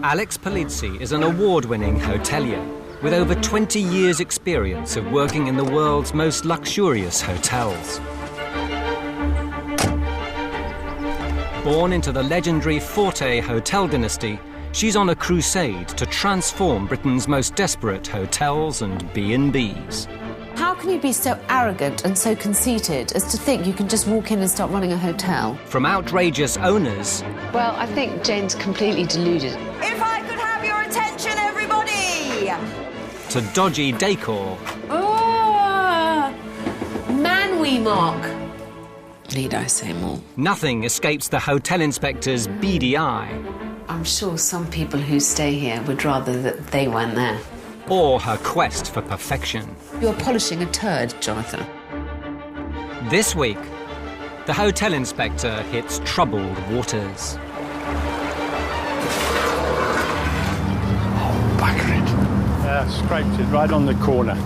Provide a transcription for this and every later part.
Alex Polizzi is an award-winning hotelier with over 20 years' experience of working in the world's most luxurious hotels. Born into the legendary Forte hotel dynasty, she's on a crusade to transform Britain's most desperate hotels and B&Bs. How can you be so arrogant and so conceited as to think you can just walk in and start running a hotel? From outrageous owners... Well, I think Jane's completely deluded. If I could have your attention, everybody! ...to dodgy decor. Oh, man we mock. Need I say more? Nothing escapes the hotel inspector's beady eye. I'm sure some people who stay here would rather that they weren't there. Or her quest for perfection. You're polishing a turd, Jonathan. This week, the hotel inspector hits troubled waters. Oh, bugger it. Yeah, scraped it right on the corner. No,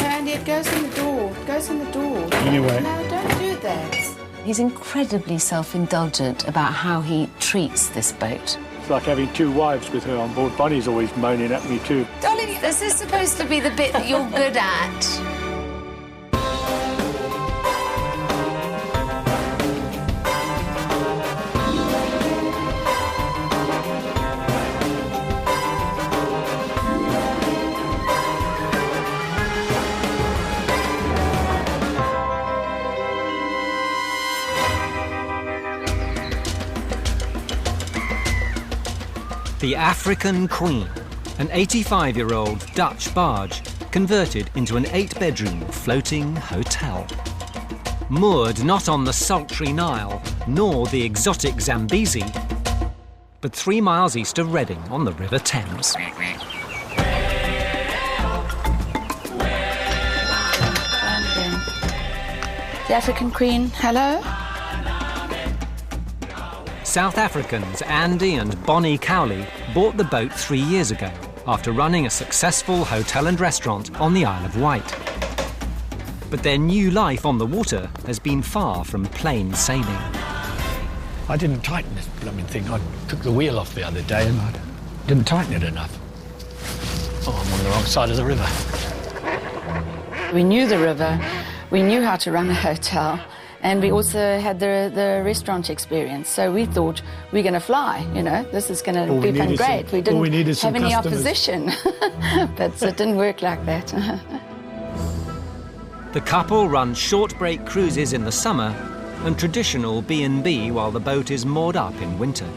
Andy, it goes in the door. It goes in the door. Anyway. No, don't do that. He's incredibly self-indulgent about how he treats this boat. It's like having two wives with her on board. Bonnie's always moaning at me too. Darling, this is supposed to be the bit that you're good at. The African Queen, an 85-year-old Dutch barge converted into an 8-bedroom floating hotel. Moored not on the sultry Nile, nor the exotic Zambezi, but 3 miles east of Reading on the River Thames. The African Queen, hello? South Africans Andy and Bonnie Cowley bought the boat 3 years ago after running a successful hotel and restaurant on the Isle of Wight. But their new life on the water has been far from plain sailing. I didn't tighten this blooming thing. I took the wheel off the other day and I didn't tighten it enough. Oh, I'm on the wrong side of the river. We knew the river, we knew how to run a hotel, and we also had the restaurant experience. So we thought, we're going to fly, you know, this is going to be fun, great. We didn't have any opposition, but it didn't work like that. The couple run short break cruises in the summer and traditional B&B while the boat is moored up in winter.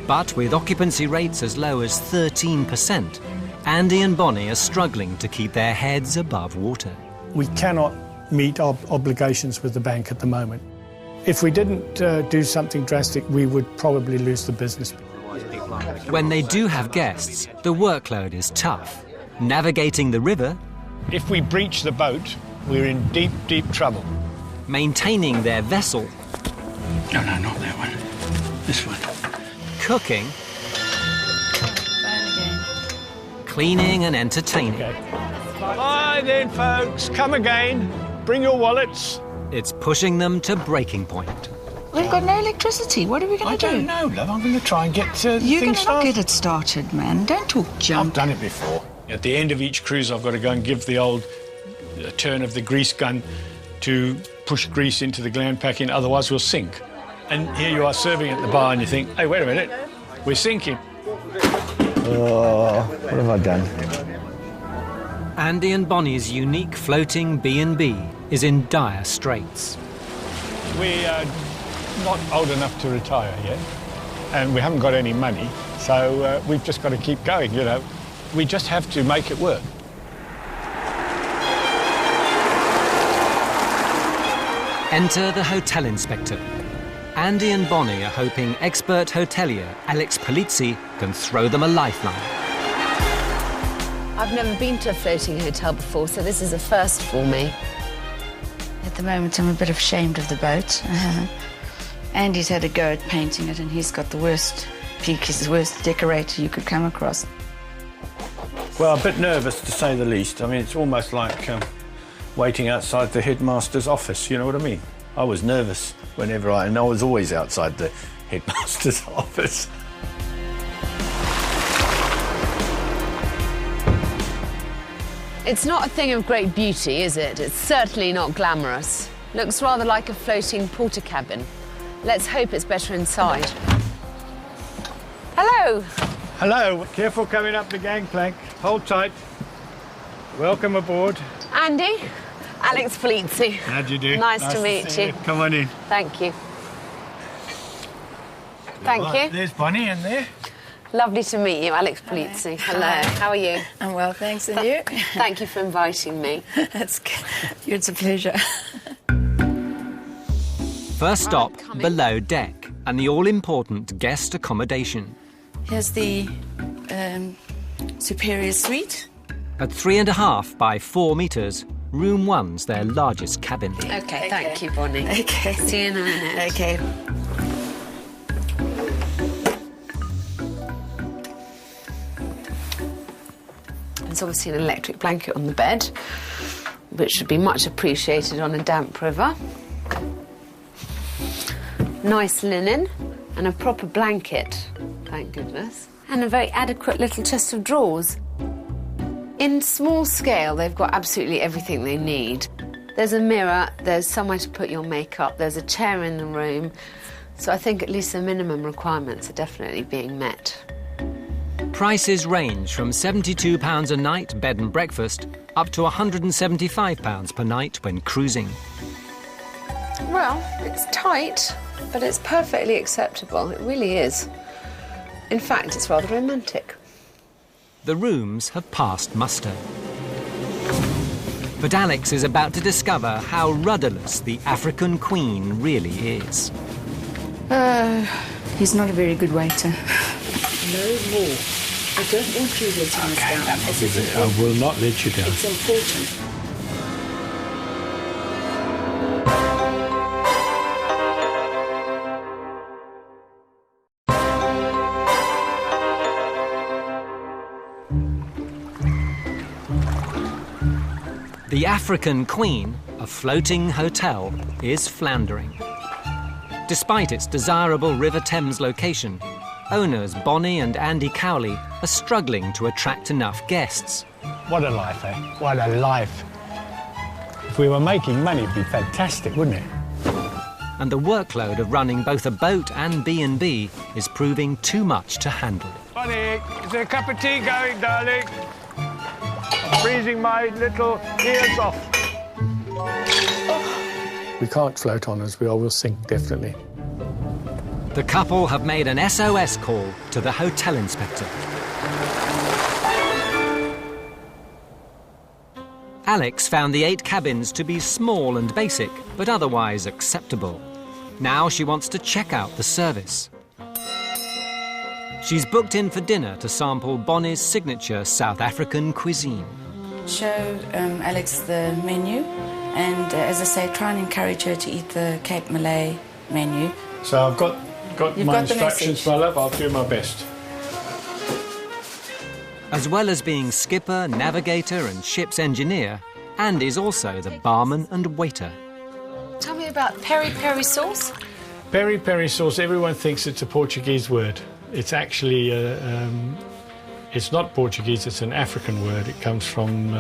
But with occupancy rates as low as 13%, Andy and Bonnie are struggling to keep their heads above water. We cannot meet our obligations with the bank at the moment. If we didn't do something drastic, we would probably lose the business. When they do have guests, the workload is tough. Navigating the river... If we breach the boat, we're in deep, deep trouble. Maintaining their vessel... No, not that one. This one. Cooking... Cleaning and entertaining. Okay. Bye then, folks. Come again. Bring your wallets. It's pushing them to breaking point. We've got no electricity. What are we going to do? I don't know, love. I'm going to try and get the You're thing going to not started. get it started, man. Don't talk junk. I've done it before. At the end of each cruise, I've got to go and give the old turn of the grease gun to push grease into the gland packing, otherwise we'll sink. And here you are serving at the bar and you think, hey, wait a minute, we're sinking. Oh, what have I done? Andy and Bonnie's unique floating B&B is in dire straits. We are not old enough to retire yet, and we haven't got any money, so we've just got to keep going, you know. We just have to make it work. Enter the hotel inspector. Andy and Bonnie are hoping expert hotelier Alex Polizzi can throw them a lifeline. I've never been to a floating hotel before, so this is a first for me. At the moment, I'm a bit ashamed of the boat. Andy's had a go at painting it, and he's got the worst peak. He's the worst decorator you could come across. Well, a bit nervous, to say the least. I mean, it's almost like waiting outside the headmaster's office, you know what I mean? I was nervous and I was always outside the headmaster's office. It's not a thing of great beauty, is it? It's certainly not glamorous. Looks rather like a floating porter cabin. Let's hope it's better inside. Hello. Hello. Careful coming up the gangplank. Hold tight. Welcome aboard. Andy. Alex Polizzi. How do you do? Nice to meet you. Come on in. Thank you. Thank you. There's Bonnie in there. Lovely to meet you, Alex Polizzi. Hello. How are you? I'm well, thanks. And you? Thank you for inviting me. That's good. It's a pleasure. First stop, below deck, and the all-important guest accommodation. Here's the superior suite. At 3.5 by 4 metres, room 1's their largest cabin. Okay, thank you, Bonnie. Okay. See you in a minute. Okay. There's obviously an electric blanket on the bed, which should be much appreciated on a damp river. Nice linen and a proper blanket, thank goodness. And a very adequate little chest of drawers. In small scale, they've got absolutely everything they need. There's a mirror, there's somewhere to put your makeup, there's a chair in the room. So I think at least the minimum requirements are definitely being met. Prices range from £72 a night bed and breakfast up to £175 per night when cruising. Well, it's tight, but it's perfectly acceptable. It really is. In fact, it's rather romantic. The rooms have passed muster. But Alex is about to discover how rudderless the African Queen really is. He's not a very good waiter. No more. I don't want you letting us down. I will not let you down. It's important. The African Queen, a floating hotel, is floundering. Despite its desirable River Thames location, owners Bonnie and Andy Cowley are struggling to attract enough guests. What a life, eh? What a life. If we were making money, it'd be fantastic, wouldn't it? And the workload of running both a boat and B&B is proving too much to handle. Bonnie, is there a cup of tea going, darling? I'm freezing my little ears off. We can't float on as we are, we'll sink, definitely. The couple have made an SOS call to the hotel inspector. Alex found the 8 cabins to be small and basic, but otherwise acceptable. Now she wants to check out the service. She's booked in for dinner to sample Bonnie's signature South African cuisine. Show Alex the menu, and as I say, try and encourage her to eat the Cape Malay menu. So I've got You've my got the instructions, message. my love. I'll do my best. As well as being skipper, navigator and ship's engineer, Andy's also the barman and waiter. Tell me about peri-peri sauce. Peri-peri sauce, everyone thinks it's a Portuguese word. It's actually, it's not Portuguese, it's an African word. It comes from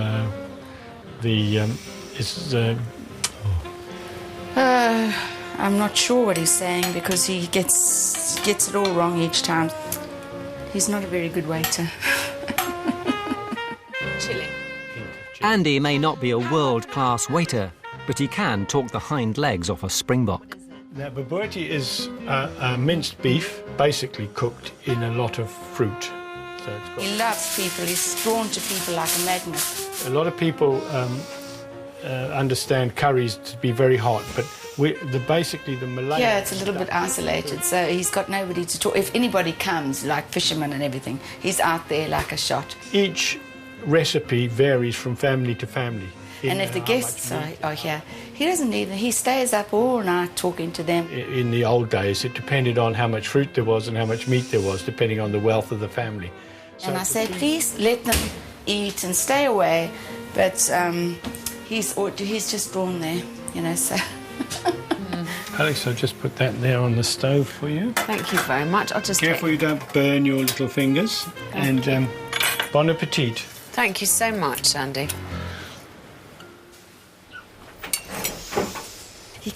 I'm not sure what he's saying because he gets it all wrong each time. He's not a very good waiter. Chili. Andy may not be a world-class waiter, but he can talk the hind legs off a springbok. Now, bobotie is minced beef, basically cooked in a lot of fruit. So it's got He loves people. He's drawn to people like a magnet. a lot of people understand curries to be very hot, but basically the Malay... Yeah, it's a little bit isolated, so he's got nobody to talk. If anybody comes, like fishermen and everything, he's out there like a shot. Each recipe varies from family to family. And if the guests are here, he doesn't even, he stays up all night talking to them. In the old days, it depended on how much fruit there was and how much meat there was, depending on the wealth of the family. And I say, please let them eat and stay away, but he's just drawn there, you know, so... Alex, I'll just put that there on the stove for you. Thank you very much. I'll just Careful you don't burn your little fingers. And bon appetit. Thank you so much, Andy.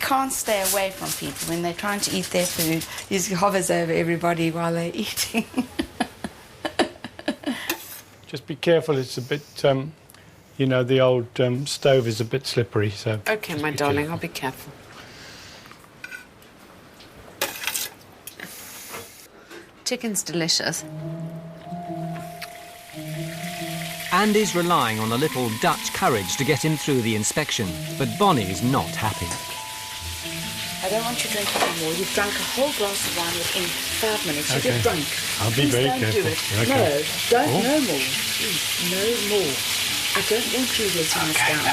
can't stay away from people when they're trying to eat their food. He just hovers over everybody while they're eating. Just be careful, it's a bit, you know, the old stove is a bit slippery, so... OK, my darling, I'll be careful. Chicken's delicious. Andy's relying on a little Dutch courage to get him through the inspection, but Bonnie's not happy. I don't want you drinking anymore. You've drunk a whole glass of wine within 5 minutes. You get drunk. I'll be very careful. Do it. Okay. No, don't. No more. Please, no more. I don't want you letting us down.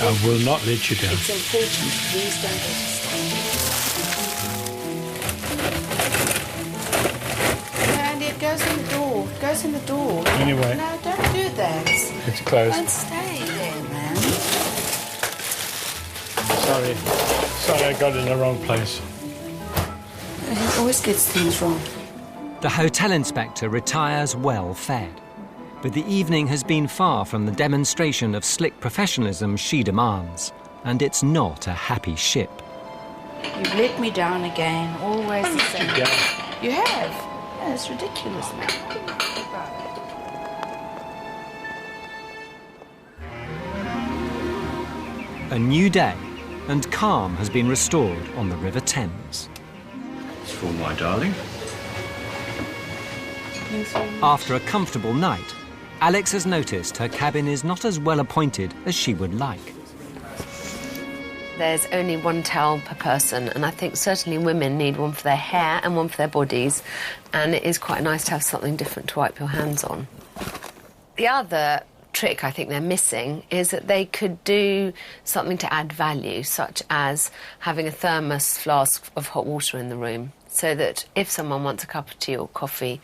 I will not let you down. It's important. Please don't let us down. No, Andy, it goes in the door. It goes in the door. Anyway. No, don't do that. It's closed. Don't stay there, man. Sorry, I got it in the wrong place. He always gets things wrong. The hotel inspector retires well fed. But the evening has been far from the demonstration of slick professionalism she demands. And it's not a happy ship. You've let me down again, always the same. Yeah. You have? Yeah, it's ridiculous, man. A new day, and calm has been restored on the River Thames. It's for my darling. After a comfortable night, Alex has noticed her cabin is not as well appointed as she would like. There's only one towel per person, and I think certainly women need one for their hair and one for their bodies, and it is quite nice to have something different to wipe your hands on. The other trick I think they're missing is that they could do something to add value, such as having a thermos flask of hot water in the room, so that if someone wants a cup of tea or coffee,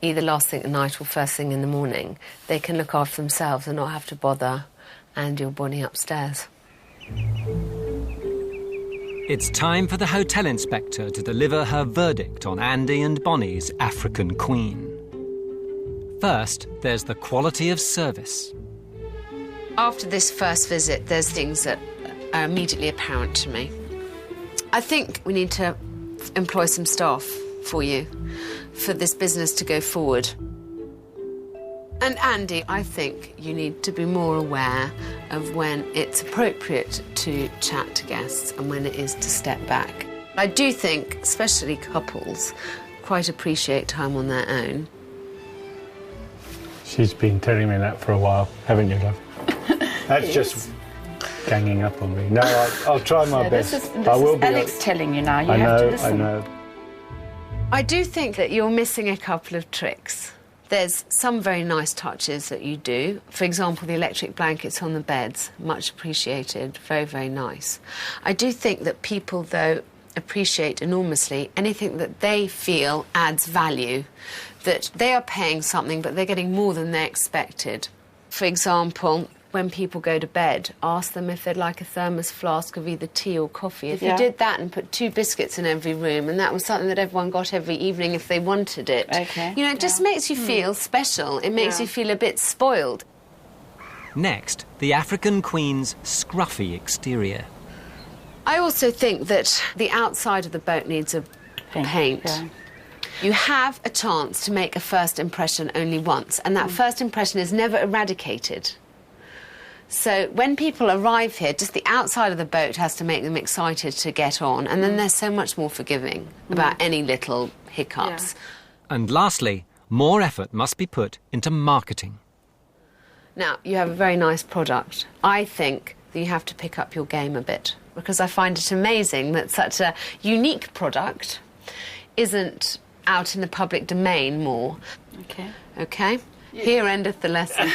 either last thing at night or first thing in the morning, they can look after themselves and not have to bother and your Bonnie upstairs. It's time for the hotel inspector to deliver her verdict on Andy and Bonnie's African Queen. First, there's the quality of service. After this first visit, there's things that are immediately apparent to me. I think we need to employ some staff for you, for this business to go forward. And Andy, I think you need to be more aware of when it's appropriate to chat to guests and when it is to step back. I do think, especially couples, quite appreciate time on their own. She's been telling me that for a while, haven't you, love? That's yes. Just ganging up on me. No, I'll try my best. This I will is be Alex telling you now. You have to listen. I know. I do think that you're missing a couple of tricks. There's some very nice touches that you do. For example, the electric blankets on the beds, much appreciated, very, very nice. I do think that people, though, appreciate enormously anything that they feel adds value, that they are paying something but they're getting more than they expected. For example, when people go to bed, ask them if they'd like a thermos flask of either tea or coffee. If you did that and put 2 biscuits in every room, and that was something that everyone got every evening if they wanted it, you know, it just makes you feel special. It makes you feel a bit spoiled. Next, the African Queen's scruffy exterior. I also think that the outside of the boat needs a paint. Yeah. You have a chance to make a first impression only once, and that first impression is never eradicated. So when people arrive here, just the outside of the boat has to make them excited to get on, and then they're so much more forgiving about any little hiccups. Yeah. And lastly, more effort must be put into marketing. Now, you have a very nice product. I think that you have to pick up your game a bit, because I find it amazing that such a unique product isn't out in the public domain more. Okay. Okay? Yeah. Here endeth the lesson.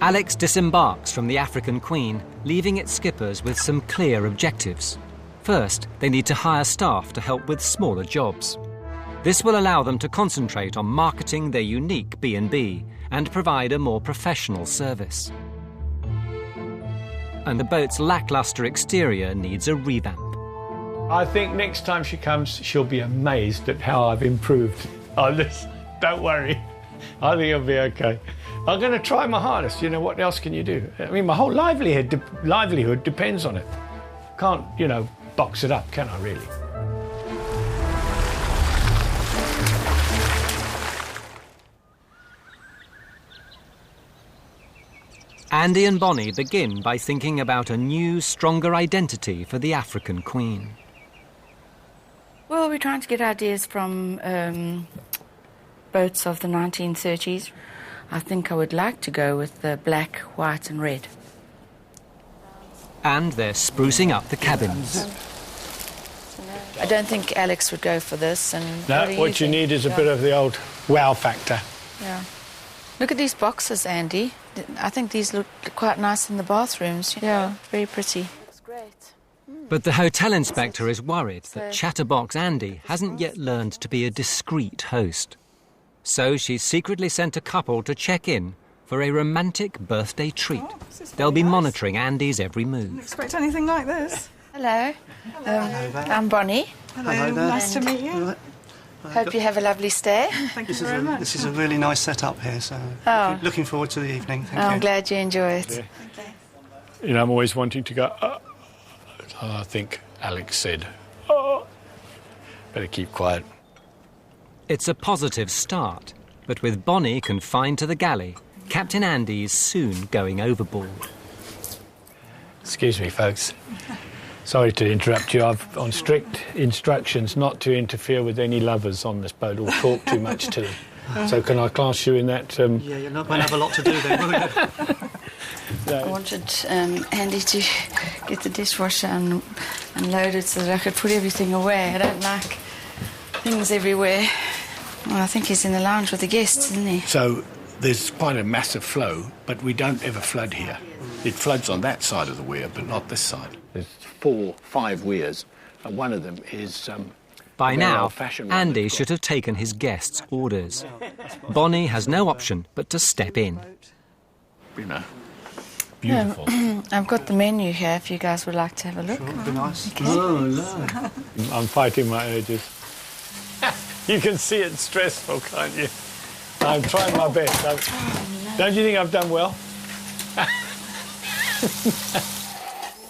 Alex disembarks from the African Queen, leaving its skippers with some clear objectives. First, they need to hire staff to help with smaller jobs. This will allow them to concentrate on marketing their unique B&B and provide a more professional service. And the boat's lacklustre exterior needs a revamp. I think next time she comes, she'll be amazed at how I've improved on this. Don't worry. I think it'll be okay. I'm going to try my hardest. You know, what else can you do? I mean, my whole livelihood depends on it. Can't, you know, box it up, can I, really? Andy and Bonnie begin by thinking about a new, stronger identity for the African queen. Well, we're trying to get ideas from boats of the 1930s. I think I would like to go with the black, white and red. And they're sprucing up the cabins. I don't think Alex would go for this. And No, what you need is a bit of the old wow factor. Yeah. Look at these boxes, Andy. I think these look quite nice in the bathrooms. Yeah, very pretty. Looks great. But the hotel inspector is worried that Chatterbox Andy hasn't yet learned to be a discreet host. So she's secretly sent a couple to check in for a romantic birthday treat. They'll be monitoring Andy's every move. Didn't expect anything like this. Hello. Hello there. I'm Bonnie. Hello there. Nice to meet you. Right. Hope you have a lovely stay. Thank you very much. This is a really nice setup here, so looking forward to the evening. Thank you. I'm glad you enjoy it. Yeah. You know, I'm always wanting to go, I think Alex said, better keep quiet. It's a positive start, but with Bonnie confined to the galley, Captain Andy's soon going overboard. Excuse me, folks. Sorry to interrupt you. I've on strict instructions not to interfere with any lovers on this boat or talk too much to them. So can I class you in that? Yeah, you're not going to have a lot to do then, will you? I wanted Andy to get the dishwasher unloaded so that I could put everything away. I don't like things everywhere. Well, I think he's in the lounge with the guests, isn't he? So there's quite a massive flow, but we don't ever flood here. It floods on that side of the weir, but not this side. There's 4, 5 weirs, and one of them is... By now, Andy should have taken his guests' orders. Bonnie has no option but to step in. You know, beautiful. I've got the menu here if you guys would like to have a look. That'd be nice. Okay. Oh, no. I'm fighting my urges. You can see it's stressful, can't you? I'm trying my best. Don't you think I've done well?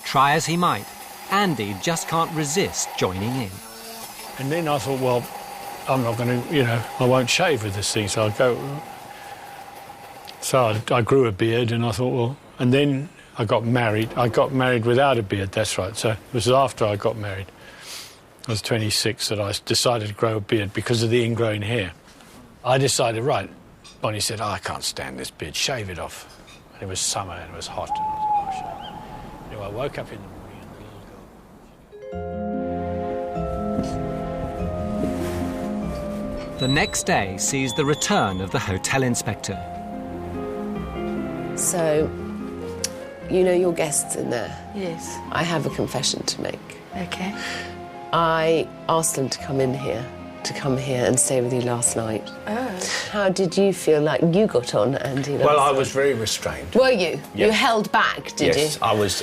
Try as he might, Andy just can't resist joining in. And then I thought, well, I'm not going to, you know, I won't shave with this thing, so I'll go. So I grew a beard, and I thought, well, and then I got married. I got married without a beard, that's right. So it was after I got married. I was 26 that I decided to grow a beard because of the ingrown hair. I decided, right, Bonnie said, I can't stand this beard, shave it off. And it was summer and it was hot. And I was like, oh, shit. Anyway, I woke up in the morning and the little girl... The next day sees the return of the hotel inspector. So, you know your guests in there? Yes. I have a confession to make. Okay. I asked them to come here and stay with you last night. Oh. How did you feel like you got on, Andy? Well, I was very restrained. Were you? Yes. You held back, did Yes, you? I was...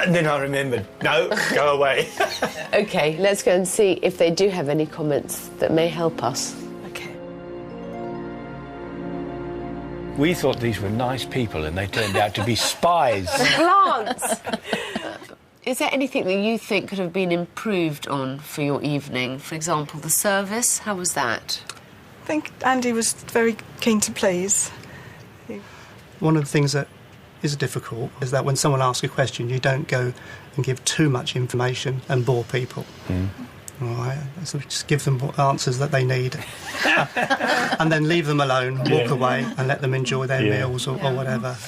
and then I remembered, no, go away. OK, let's go and see if they do have any comments that may help us. Okay. We thought these were nice people, and they turned out to be spies. Glance! Is there anything that you think could have been improved on for your evening? For example, the service, how was that? I think Andy was very keen to please. One of the things that is difficult is that when someone asks a question, you don't go and give too much information and bore people. All right, so just give them answers that they need and then leave them alone, walk away and let them enjoy their meals or whatever.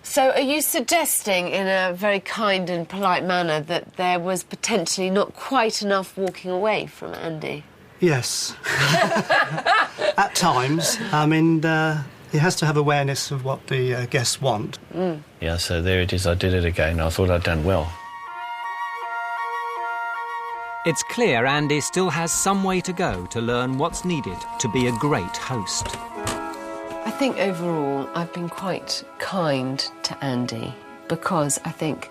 So are you suggesting in a very kind and polite manner that there was potentially not quite enough walking away from Andy? Yes. At times. I mean, he has to have awareness of what the guests want. Yeah, so there it is. I did it again. I thought I'd done well. It's clear Andy still has some way to go to learn what's needed to be a great host. I think overall I've been quite kind to Andy because I think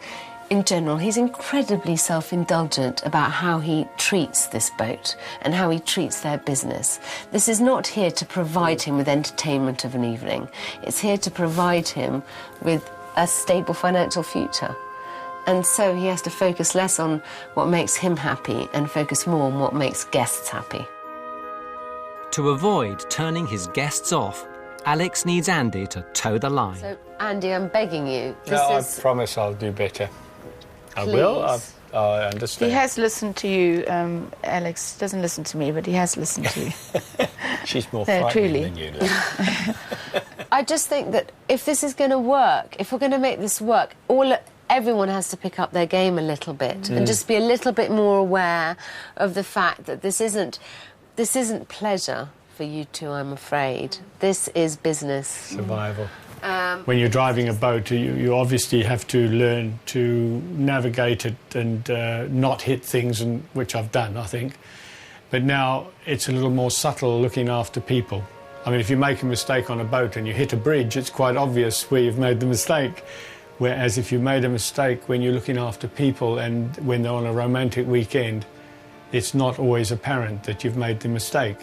In general, he's incredibly self-indulgent about how he treats this boat and how he treats their business. This is not here to provide him with entertainment of an evening. It's here to provide him with a stable financial future. And so he has to focus less on what makes him happy and focus more on what makes guests happy. To avoid turning his guests off, Alex needs Andy to toe the line. So, Andy, I'm begging you. I promise I'll do better. I will. I understand. He has listened to you, Alex. Doesn't listen to me, but he has listened to you. She's more frightening than you. I just think that if this is going to work, if we're going to make this work, everyone has to pick up their game a little bit and just be a little bit more aware of the fact that this isn't pleasure for you two, I'm afraid. This is business. Survival. When you're driving a boat, you obviously have to learn to navigate it and not hit things, which I've done, I think. But now it's a little more subtle looking after people. I mean, if you make a mistake on a boat and you hit a bridge, it's quite obvious where you've made the mistake. Whereas if you made a mistake when you're looking after people and when they're on a romantic weekend, it's not always apparent that you've made the mistake.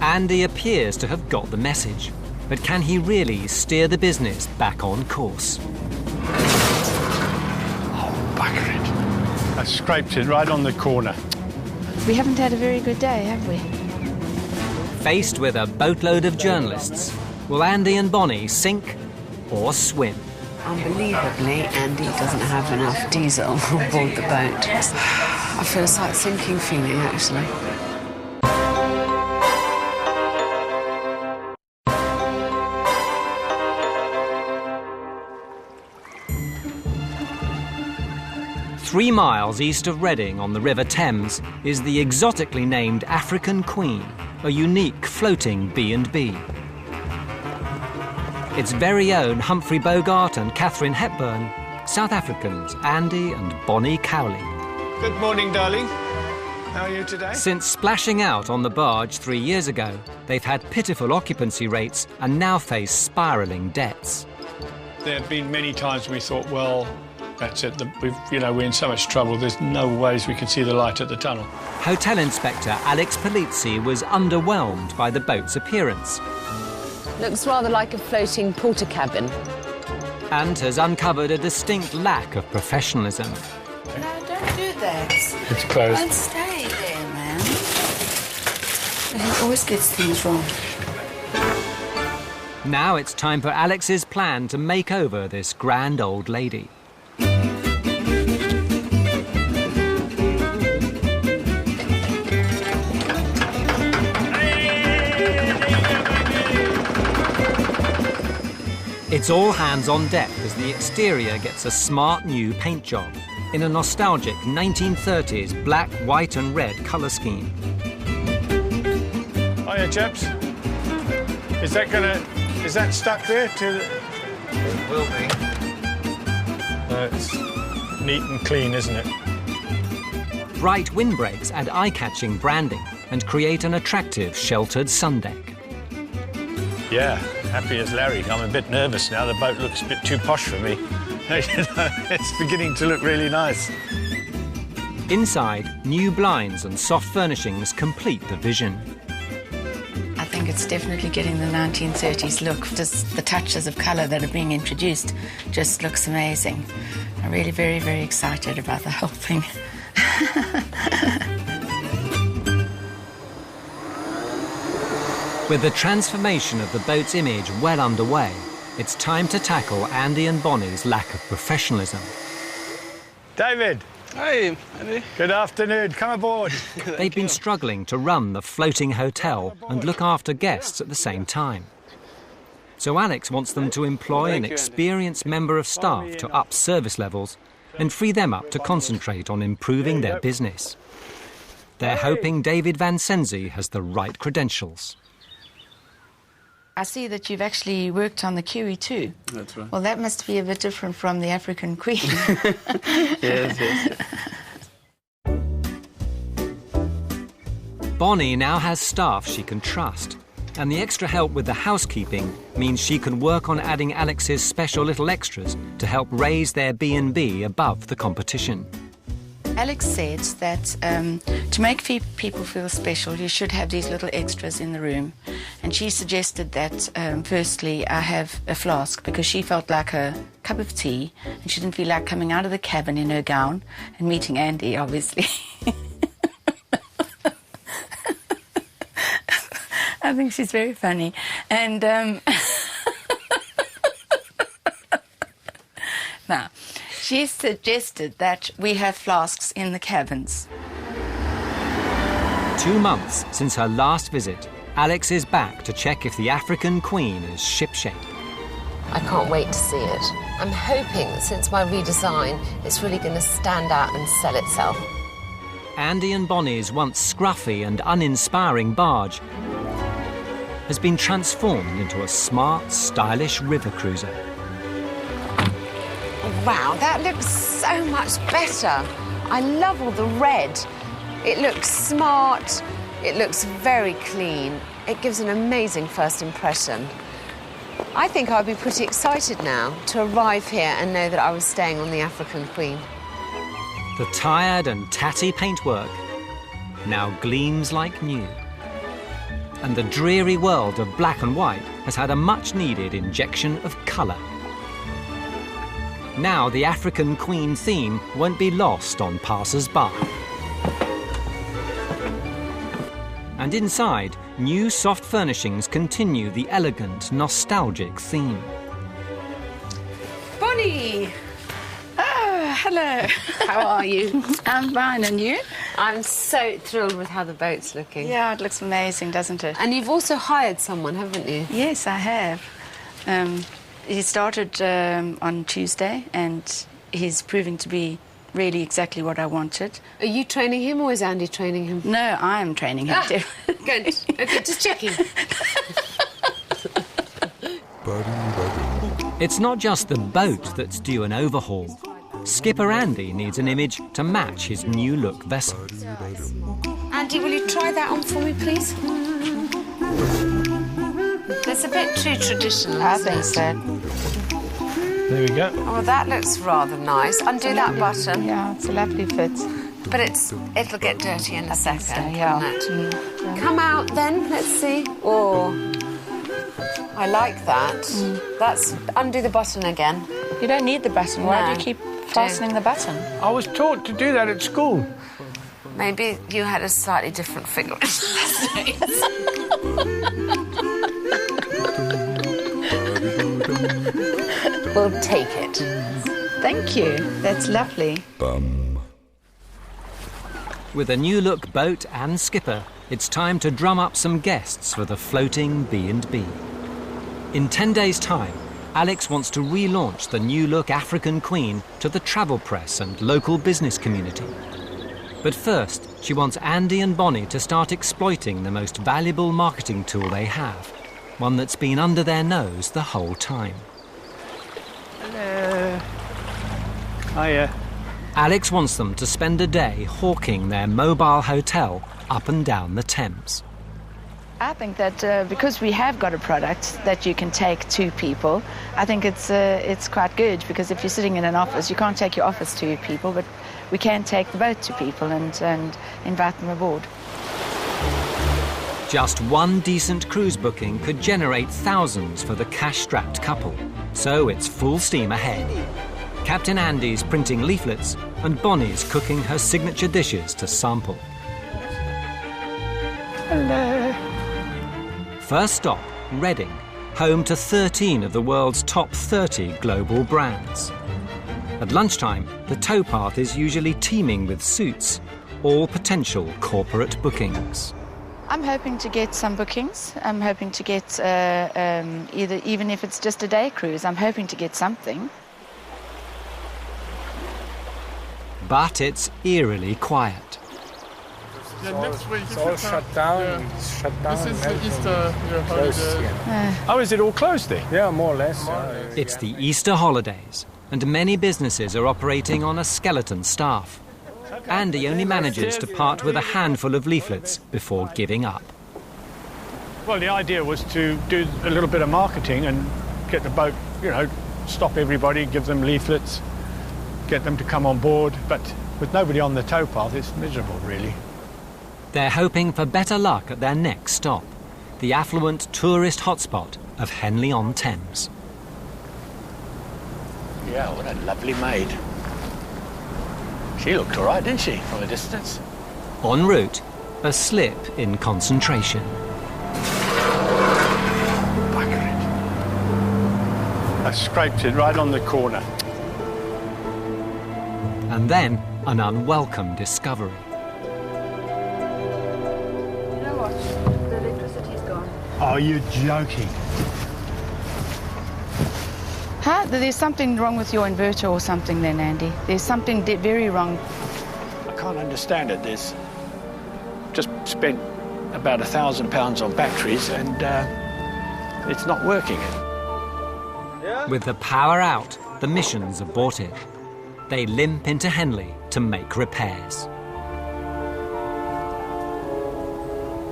Andy appears to have got the message, but can he really steer the business back on course? Oh, bugger it. I scraped it right on the corner. We haven't had a very good day, have we? Faced with a boatload of journalists, will Andy and Bonnie sink or swim? Unbelievably, Andy doesn't have enough diesel on board the boat. I feel a slight sinking feeling, actually. Three miles east of Reading on the River Thames is the exotically named African Queen, a unique floating B&B. Its very own Humphrey Bogart and Catherine Hepburn, South Africans Andy and Bonnie Cowley. Good morning, darling. How are you today? Since splashing out on the barge 3 years ago, they've had pitiful occupancy rates and now face spiralling debts. There have been many times we thought, well, that's it. We're in so much trouble. There's no ways we can see the light at the tunnel. Hotel Inspector Alex Polizzi was underwhelmed by the boat's appearance. Looks rather like a floating porter cabin. And has uncovered a distinct lack of professionalism. No, don't do that. It's closed. Don't stay there, man. He always gets things wrong. Now it's time for Alex's plan to make over this grand old lady. It's all hands on deck as the exterior gets a smart new paint job in a nostalgic 1930s black, white and red colour scheme. Hiya, chaps. Is that stuck there to the... It will be. It's neat and clean, isn't it? Bright windbreaks add eye-catching branding and create an attractive sheltered sun deck. Yeah, happy as Larry. I'm a bit nervous now. The boat looks a bit too posh for me. It's beginning to look really nice. Inside, new blinds and soft furnishings complete the vision. I think it's definitely getting the 1930s look. Just the touches of colour that are being introduced just looks amazing. I'm really very, very excited about the whole thing. With the transformation of the boat's image well underway, it's time to tackle Andy and Bonnie's lack of professionalism. David. Hey, Andy. Good afternoon. Come aboard. They've been struggling to run the floating hotel and look after guests at the same time. So Alex wants them to employ an experienced member of staff to up service levels and free them up to concentrate on improving their business. They're hoping David Van Senzi has the right credentials. I see that you've actually worked on the Kiwi too. That's right. Well, that must be a bit different from the African Queen. Yes. Bonnie now has staff she can trust, and the extra help with the housekeeping means she can work on adding Alex's special little extras to help raise their B&B above the competition. Alex said that to make people feel special, you should have these little extras in the room. And she suggested that, firstly, I have a flask because she felt like a cup of tea and she didn't feel like coming out of the cabin in her gown and meeting Andy, obviously. I think she's very funny. And now, she suggested that we have flasks in the cabins. 2 months since her last visit, Alex is back to check if the African Queen is shipshape. I can't wait to see it. I'm hoping that since my redesign, it's really going to stand out and sell itself. Andy and Bonnie's once scruffy and uninspiring barge has been transformed into a smart, stylish river cruiser. Wow, that looks so much better. I love all the red. It looks smart. It looks very clean. It gives an amazing first impression. I think I'll be pretty excited now to arrive here and know that I was staying on the African Queen. The tired and tatty paintwork now gleams like new. And the dreary world of black and white has had a much-needed injection of colour. Now the African Queen theme won't be lost on passers-by. And inside, new soft furnishings continue the elegant, nostalgic theme. Bonnie! Oh, hello. How are you? I'm fine, and you? I'm so thrilled with how the boat's looking. Yeah, it looks amazing, doesn't it? And you've also hired someone, haven't you? Yes, I have. He started on Tuesday, and he's proving to be really exactly what I wanted. Are you training him, or is Andy training him? No, I am training him too. Good. Okay, just checking. It's not just the boat that's due an overhaul. Skipper Andy needs an image to match his new look vessel. Andy, will you try that on for me, please? That's a bit too traditional. I think so. There we go. Oh, that looks rather nice. Undo that button. Yeah, it's a lovely fit. But it'll get dirty in a second. So, yeah. won't it? Come out then. Let's see. Oh, I like that. That's undo the button again. You don't need the button. Why do you keep fastening the button? I was taught to do that at school. Maybe you had a slightly different figure. We'll take it. Thank you. That's lovely. With a new look boat and skipper, it's time to drum up some guests for the floating B&B. In 10 days' time, Alex wants to relaunch the new look African Queen to the travel press and local business community. But first, she wants Andy and Bonnie to start exploiting the most valuable marketing tool they have, one that's been under their nose the whole time. Hello. Hiya. Alex wants them to spend a day hawking their mobile hotel up and down the Thames. I think that because we have got a product that you can take to people, I think it's quite good, because if you're sitting in an office, you can't take your office to people, but we can take the boat to people and invite them aboard. Just one decent cruise booking could generate thousands for the cash-strapped couple, so it's full steam ahead. Captain Andy's printing leaflets and Bonnie's cooking her signature dishes to sample. Hello. First stop, Reading, home to 13 of the world's top 30 global brands. At lunchtime, the towpath is usually teeming with suits, all potential corporate bookings. I'm hoping to get some bookings. I'm hoping to get even if it's just a day cruise, I'm hoping to get something. But it's eerily quiet. Yeah, next week It's all shut down. Yeah. It's shut down. This is the Easter holiday. Oh, is it all closed there? Yeah, more or less. It's the Easter holidays, and many businesses are operating on a skeleton staff. Andy only manages to part with a handful of leaflets before giving up. Well, the idea was to do a little bit of marketing and get the boat, you know, stop everybody, give them leaflets, get them to come on board. But with nobody on the towpath, it's miserable, really. They're hoping for better luck at their next stop, the affluent tourist hotspot of Henley-on-Thames. Yeah, what a lovely maid. She looked all right, didn't she, from a distance? En route, a slip in concentration. Bugger it. I scraped it right on the corner. And then an unwelcome discovery. You know what? The electricity's gone. Oh, you're joking. Huh? There's something wrong with your inverter or something then, Andy. There's something very wrong. I can't understand it. There's just spent about £1,000 on batteries and it's not working. With the power out, the mission's aborted. They limp into Henley to make repairs.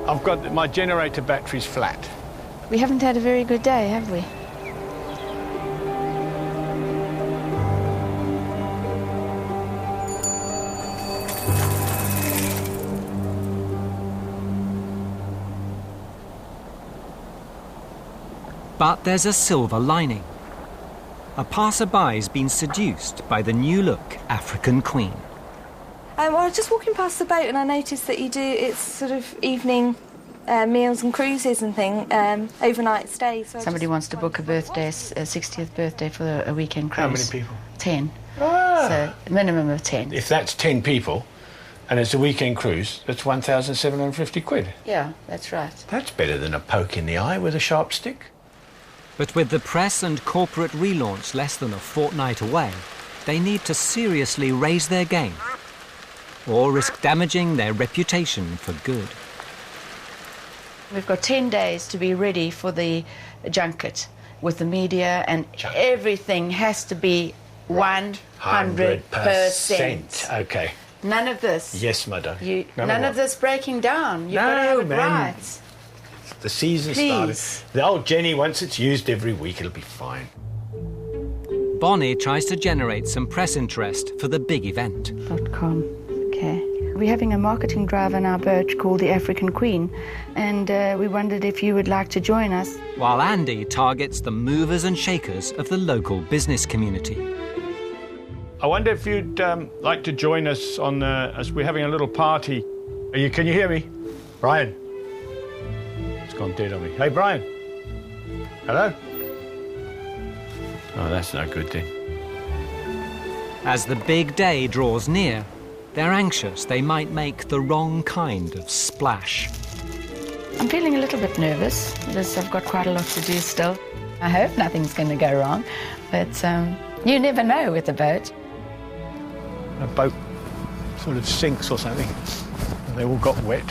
I've got my generator batteries flat. We haven't had a very good day, have we? But there's a silver lining. A passerby's been seduced by the new-look African Queen. I was just walking past the boat and I noticed that it's sort of evening meals and cruises and thing, overnight stays. So Somebody wants to book a 60th birthday for a weekend cruise. How many people? 10. Ah. So a minimum of 10. If that's 10 people and it's a weekend cruise, that's 1,750 quid. Yeah, that's right. That's better than a poke in the eye with a sharp stick. But with the press and corporate relaunch less than a fortnight away, they need to seriously raise their game or risk damaging their reputation for good. We've got 10 days to be ready for the junket with the media, and everything has to be 100%. OK. None of this. Yes, madam. None of this breaking down. You've got to have it right. The season Please. started. The old Jenny, once it's used every week, it'll be fine. Bonnie tries to generate some press interest for the big event. .com. Okay. We're having a marketing drive on our boat called the African Queen, and we wondered if you would like to join us. While Andy targets the movers and shakers of the local business community. I wonder if you'd like to join us on as we're having a little party. Can you hear me? Brian? It's gone dead on me. Hey, Brian. Hello? Oh, that's no good then. As the big day draws near, they're anxious they might make the wrong kind of splash. I'm feeling a little bit nervous because I've got quite a lot to do still. I hope nothing's going to go wrong, but you never know with a boat. A boat sort of sinks or something, and they all got wet.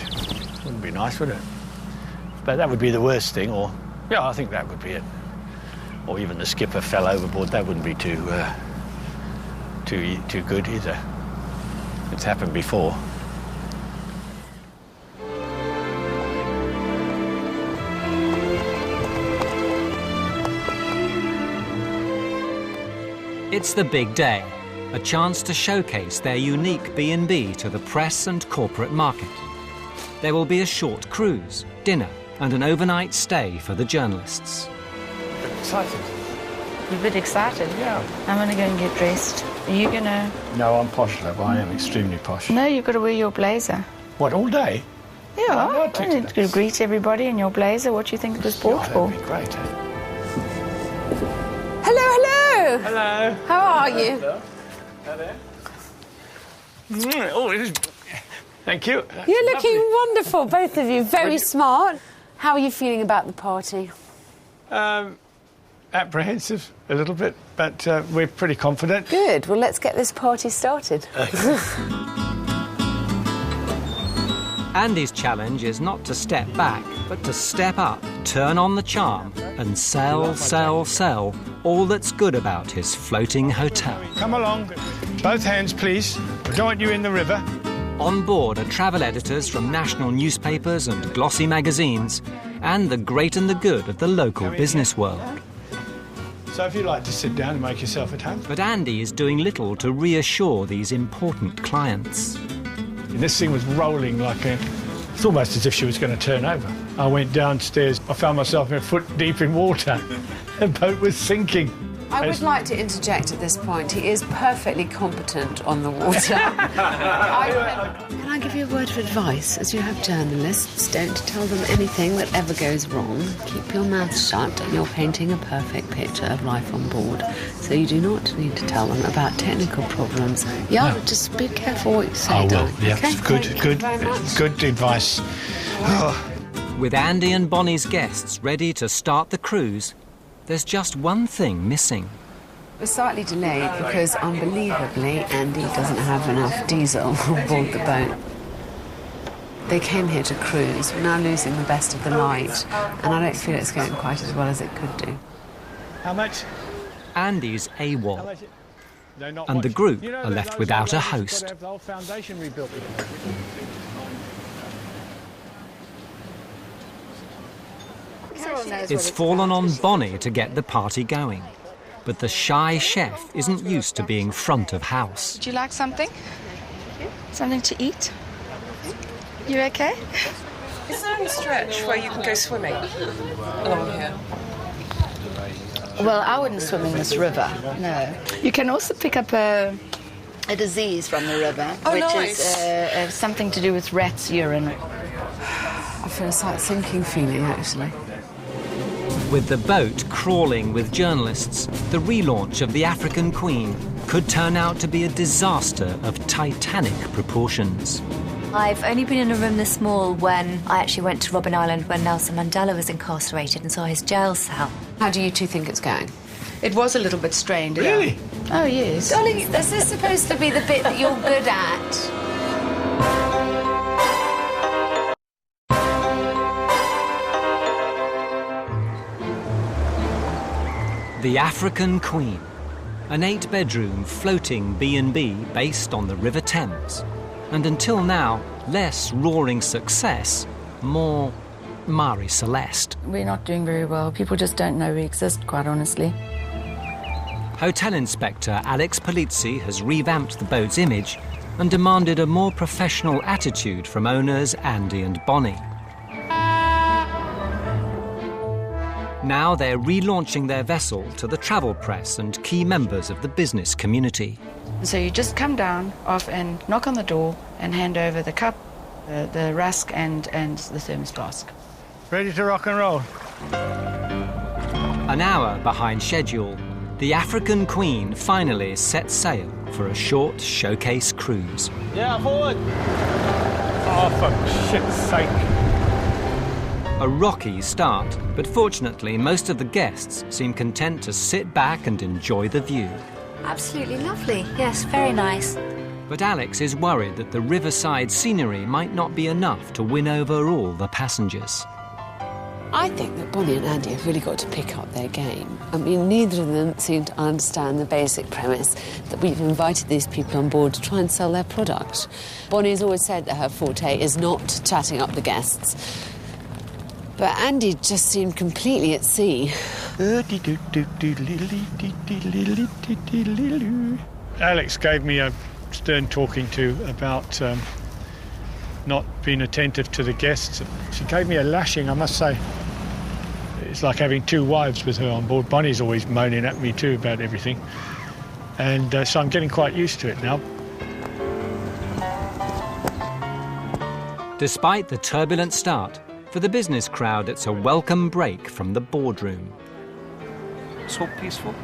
Wouldn't be nice, would it? But that would be the worst thing, or... Yeah, I think that would be it. Or even the skipper fell overboard. That wouldn't be too good either. It's happened before. It's the big day, a chance to showcase their unique B&B to the press and corporate market. There will be a short cruise, dinner, and an overnight stay for the journalists. Excited? You're a bit excited? Yeah. I'm going to go and get dressed. Are you going to... No, I'm posh, love. I am extremely posh. No, you've got to wear your blazer. What, all day? Yeah, I'll take you're going to greet everybody in your blazer. What do you think of the sport for? That'd be great, eh? Hello, hello. Hello. How are you? Hello. Oh, it is... Thank you. That's You're looking lovely. wonderful, both of you. Very smart. How are you feeling about the party? Apprehensive a little bit, but we're pretty confident. Good. Well, let's get this party started. Andy's challenge is not to step back, but to step up, turn on the charm, and sell all that's good about his floating hotel. Come along. Both hands, please. We don't want you in the river. On board are travel editors from national newspapers and glossy magazines, and the great and the good of the local business world. So if you'd like to sit down and make yourself at home. But Andy is doing little to reassure these important clients. This thing was rolling like it's almost as if she was going to turn over. I went downstairs. I found myself a foot deep in water. The boat was sinking. I would like to interject at this point. He is perfectly competent on the water. Can I give you a word of advice? As you have journalists, don't tell them anything that ever goes wrong. Keep your mouth shut, and you're painting a perfect picture of life on board. So you do not need to tell them about technical problems. Yeah, no. Just be careful what you say. I will. Yeah, okay? Good advice. Oh. With Andy and Bonnie's guests ready to start the cruise, there's just one thing missing. We're slightly delayed because, unbelievably, Andy doesn't have enough diesel on board the boat. They came here to cruise. We're now losing the best of the night, and I don't feel it's going quite as well as it could do. How much? Andy's AWOL, and the group are left without a host. It's fallen on Bonnie to get the party going, but the shy chef isn't used to being front of house. Would you like something? Something to eat? You okay? Is there any stretch where you can go swimming along here? Well, I wouldn't swim in this river, no. You can also pick up a disease from the river, which is something to do with rat's urine. I feel a slight sinking feeling, actually. With the boat crawling with journalists, the relaunch of the African Queen could turn out to be a disaster of titanic proportions. I've only been in a room this small when I actually went to Robben Island when Nelson Mandela was incarcerated and saw his jail cell. How do you two think it's going? It was a little bit strained. Really? Yeah. Oh, yes. Darling, this is supposed to be the bit that you're good at. The African Queen, an 8-bedroom floating B&B based on the River Thames, and until now, less roaring success, more Marie Celeste. We're not doing very well. People just don't know we exist, quite honestly. Hotel Inspector Alex Polizzi has revamped the boat's image and demanded a more professional attitude from owners Andy and Bonnie. Now they're relaunching their vessel to the travel press and key members of the business community. So you just come down off and knock on the door and hand over the cup, the rusk and the thermos flask. Ready to rock and roll. An hour behind schedule, the African Queen finally set sail for a short showcase cruise. Yeah, forward! Oh, for shit's sake. A rocky start, but fortunately most of the guests seem content to sit back and enjoy the view. Absolutely lovely. Yes, very nice. But Alex is worried that the riverside scenery might not be enough to win over all the passengers. I think that Bonnie and Andy have really got to pick up their game. I mean, neither of them seem to understand the basic premise that we've invited these people on board to try and sell their product. Bonnie has always said that her forte is not chatting up the guests. But Andy just seemed completely at sea. Alex gave me a stern talking to about not being attentive to the guests. She gave me a lashing, I must say. It's like having two wives with her on board. Bonnie's always moaning at me too about everything. And so I'm getting quite used to it now. Despite the turbulent start, for the business crowd, it's a welcome break from the boardroom. So peaceful,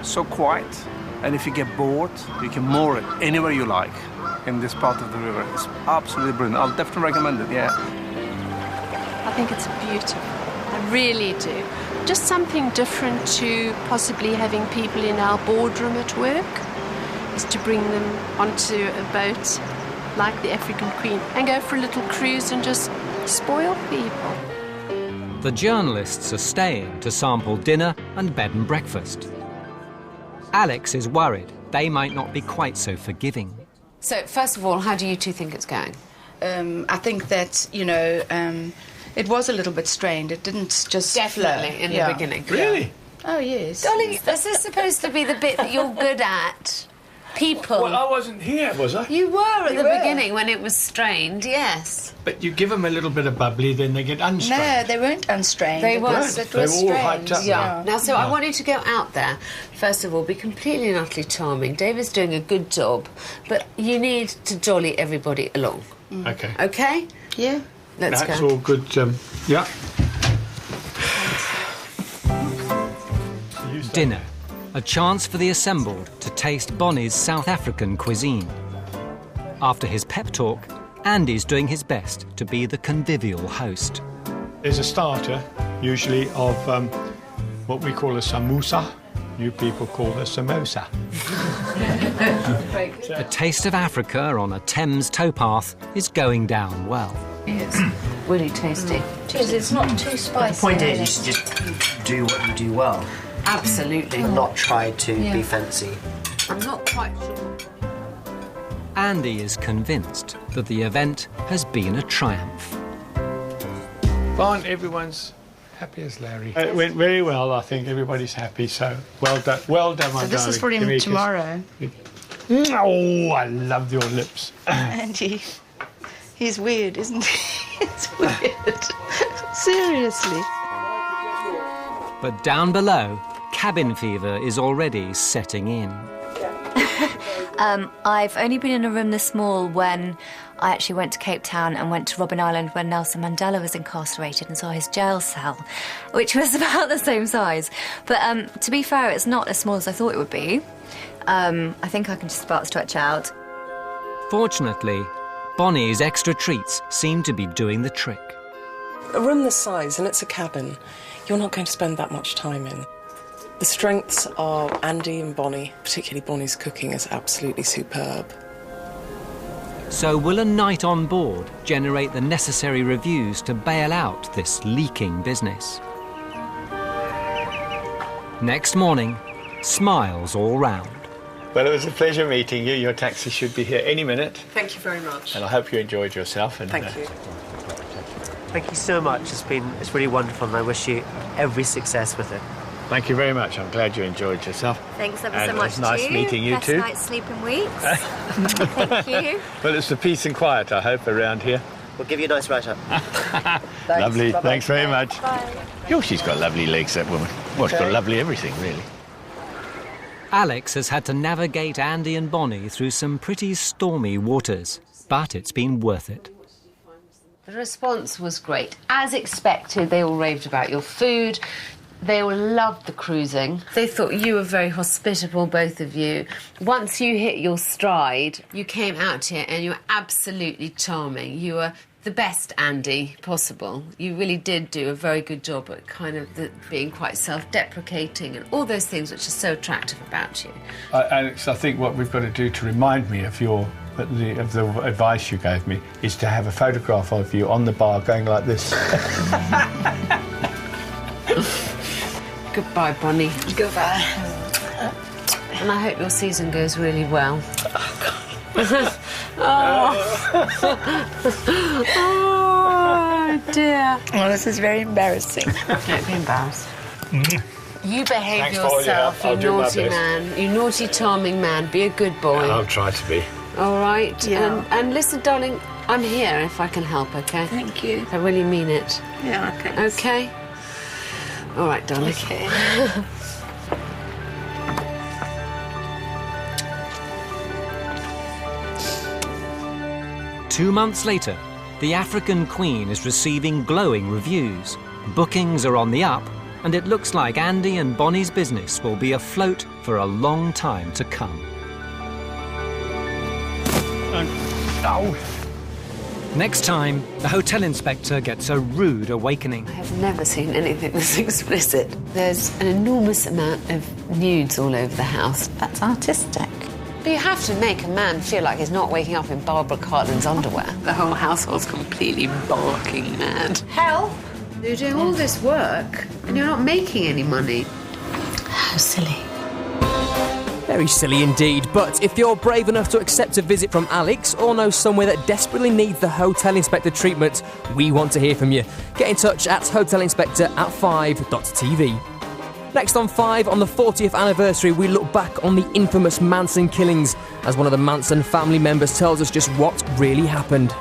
so quiet, and if you get bored, you can moor it anywhere you like in this part of the river. It's absolutely brilliant. I'll definitely recommend it, yeah. I think it's beautiful. I really do. Just something different to possibly having people in our boardroom at work is to bring them onto a boat like the African Queen and go for a little cruise and just spoil people. The journalists are staying to sample dinner and bed and breakfast. Alex is worried they might not be quite so forgiving. So, first of all, how do you two think it's going? I think that, you know, it was a little bit strained. It didn't just Definitely, flow. in the beginning. Really? Oh, yes. Darling, this is supposed to be the bit that you're good at. People. Well, I wasn't here, was I? You were at the beginning when it was strained, yes. But you give them a little bit of bubbly, then they get unstrained. No, they weren't unstrained. They weren't. It They was were all strained. hyped up. Yeah. Now, so I want you to go out there. First of all, be completely and utterly charming. David's doing a good job, but you need to jolly everybody along. Okay. Okay? Yeah. Let's That's go. all good. Yeah. Dinner. A chance for the assembled to taste Bonnie's South African cuisine. After his pep talk, Andy's doing his best to be the convivial host. There's a starter, usually, of what we call a samosa. You people call a samosa. A taste of Africa on a Thames towpath is going down well. It's really tasty. Cheers, it's not too spicy. The point is, you should just do what you do well. Absolutely. And not try to be fancy. I'm not quite sure. Andy is convinced that the event has been a triumph. Fine, everyone's happy as Larry. It went very well, I think. Everybody's happy, so well done. Well done, my So this is for darling. him tomorrow. Oh, I love your lips. Andy, he's weird, isn't he? It's weird. Seriously. But down below, cabin fever is already setting in. I've only been in a room this small when I actually went to Cape Town and went to Robben Island when Nelson Mandela was incarcerated and saw his jail cell, which was about the same size. But to be fair, it's not as small as I thought it would be. I think I can just about stretch out. Fortunately, Bonnie's extra treats seem to be doing the trick. A room this size, and it's a cabin, you're not going to spend that much time in. The strengths are Andy and Bonnie, particularly Bonnie's cooking is absolutely superb. So will a night on board generate the necessary reviews to bail out this leaking business? Next morning, smiles all round. Well, it was a pleasure meeting you. Your taxi should be here any minute. Thank you very much. And I hope you enjoyed yourself. And, Thank you. Thank you so much. It's really wonderful, and I wish you every success with it. Thank you very much. I'm glad you enjoyed yourself. Thanks ever And so it much was nice to you. meeting you Best too. night's sleep in weeks. Thank you. Well, it's the peace and quiet, I hope, around here. We'll give you a nice write-up. Lovely. Bye-bye. Thanks very much. Bye. Oh, she's got lovely legs, that woman. Well, she's got lovely everything, really. Alex has had to navigate Andy and Bonnie through some pretty stormy waters, but it's been worth it. The response was great. As expected, they all raved about your food. They all loved the cruising. They thought you were very hospitable, both of you. Once you hit your stride, you came out here and you were absolutely charming. You were the best Andy possible. You really did do a very good job at kind of being quite self-deprecating and all those things which are so attractive about you. Alex, I think what we've got to do to remind me of the advice you gave me is to have a photograph of you on the bar going like this. Goodbye, Bonnie. Goodbye. And I hope your season goes really well. Oh, dear. Well, this is very embarrassing. Don't be embarrassed. You behave Thanks for all your yourself, help. you I'll do my naughty best. man. You naughty, charming man. Be a good boy. I'll try to be. All right? Yeah. And listen, darling, I'm here if I can help, OK? Thank you. I really mean it. Yeah, thanks. OK? All right, darling. Okay. 2 months later, the African Queen is receiving glowing reviews. Bookings are on the up, and it looks like Andy and Bonnie's business will be afloat for a long time to come. Next time, the hotel inspector gets a rude awakening. I have never seen anything this explicit. There's an enormous amount of nudes all over the house. That's artistic. But you have to make a man feel like he's not waking up in Barbara Cartland's underwear. The whole household's completely barking mad. Hell! You're doing all this work and you're not making any money. How silly. Very silly indeed, but if you're brave enough to accept a visit from Alex or know somewhere that desperately needs the Hotel Inspector treatment, we want to hear from you. Get in touch at hotelinspector@5.tv. Next on 5, on the 40th anniversary, we look back on the infamous Manson killings as one of the Manson family members tells us just what really happened.